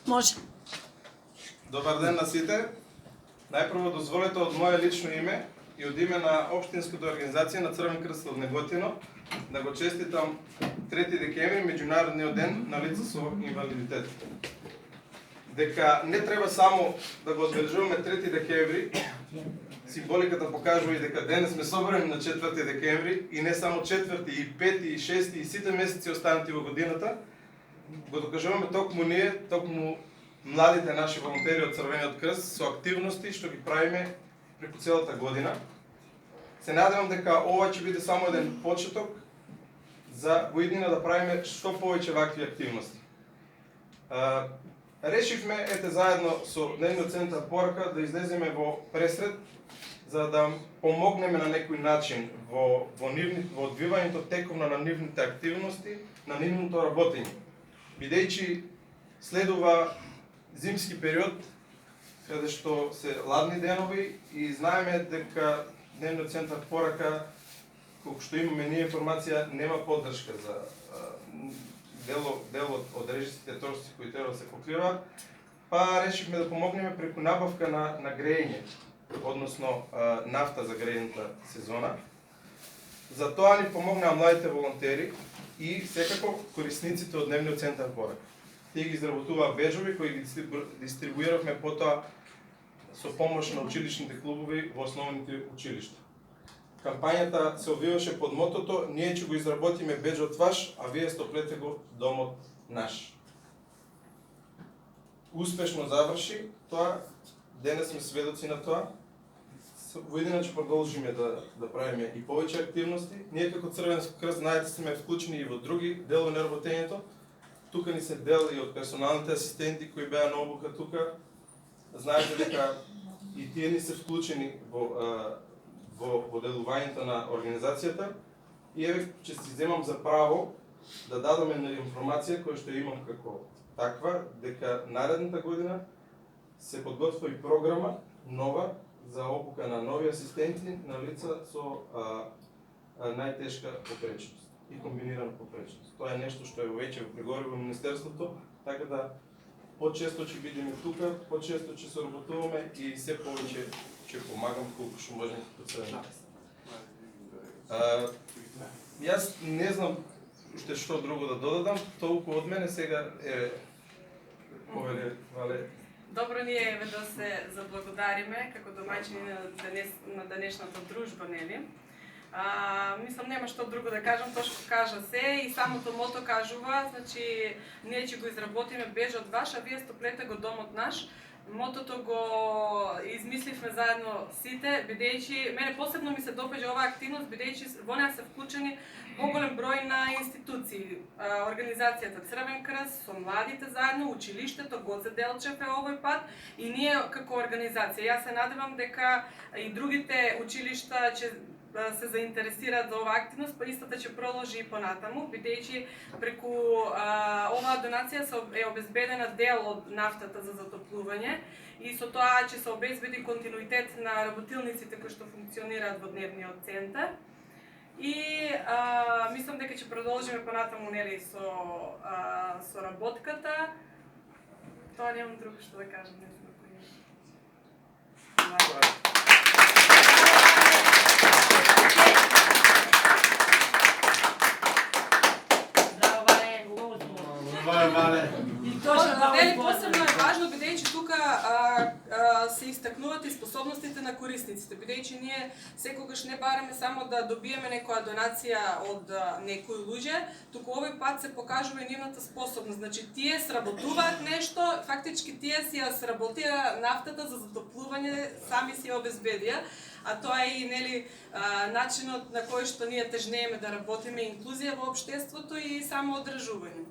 Може. Добар ден на сите. Најпрво дозволете од мое лично име и од име на Општинската организација на Црвен крст од Неготино да го честитам 3 декември, меѓународниот ден на лица со инвалидитет. Дека не треба само да го одбележуваме 3 декември, символиката покажува и дека денес сме собрани на 4 декември и не само 4 и 5 и 6 и сите месеци останати во годината, го докажуваме токму ние, токму младите наши волонтери од Црвениот крст со активности што ги правиме преку целата година. Се надевам дека ова ќе биде само еден почеток за во иднина да правиме што повеќе вакви активности. Решивме заедно со Дневниот центар Порака да излеземе во пресред за да помогнеме на некој начин во одвивањето тековно на нивните активности, на нивното работење. Бидејќи следува зимски период, каде што се ладни денови и знаеме дека Дневниот центар Порака, колку што имаме ние информација, нема поддршка за делот од режисите трошоци кои треба да се покриваат, па решивме да помогнеме преку набавка на грејење, односно нафта за грејната сезона. За тоа ни помогнаа младите волонтери и секако корисниците од Дневниот центар Порака. Тие ги изработуваа беџови кои ги дистрибуиравме потоа со помош на училишните клубови во основните училишта. Кампањата се обвиваше под мотото "Ние ќе го изработиме беџот ваш, а вие стоплете го домот наш". Успешно заврши тоа, денес сме сведоци на тоа. Во иднина ќе продолжиме да правиме и повеќе активности. Ние како Црвен крст, знаете, сме вклучени и во други делови на работењето. Тука ни се дел и од персоналните асистенти кои беа на обука тука. Знаете дека и тие ни се вклучени во делувањето на организацијата. И еве ќе си земам за право да дадам една информација која што имам како таква, дека наредната година се подготвува и програма нова за обука на нови асистенти на лица со најтешка попречност и комбинирана попречност. Тоа е нешто што е веќе во преговори во Министерството, така да почесто ќе бидеме тука, почесто ќе се работуваме и се повеќе ќе помагам колку што можам како Црвен крст. Јас не знам уште што друго да додадам, толку од мене сега повеле Вале. Добро ни е да се заблагодариме како домаќини на денешната дружба, нели? Мислам нема што друго да кажам, тоа што кажа се и самото мото кажува, значи ние ќе го изработиме беџот ваш, а вие стоплете го домот наш. Мотото го измисливме заедно сите, бидејќи мене посебно ми се допаѓа оваа активност, бидејќи во неа се вклучени поголем број на институции. Организацијата Црвен крст со младите заедно, училиштето Гоце Делчев е овој пат и ние како организација. Јас се надевам дека и другите училишта ќе се заинтересираат за оваа активност, па истата ќе продолжи и понатаму, бидејќи преку оваа донација е обезбедена дел од нафтата за затоплување и со тоа ќе се обезбеди континуитет на работилниците кои што функционираат во Дневниот центар. И мислам дека ќе продолжиме понатаму нели со работката. Тоа немам друго што да кажам, не знам кој е. Посебно е важно, бидејќи тука се истакнуваат и способностите на корисниците, бидејќи ние секогаш не бараме само да добиеме некоја донација од некои луѓе, туку овој пат се покажува и нивната способност. Значи тие сработуваат нешто, фактички тие си ја сработија нафтата за затоплување, сами си ја обезбедија, а тоа е и нели начинот на кој што ние тежнееме да работиме инклузија во општеството и само одржување.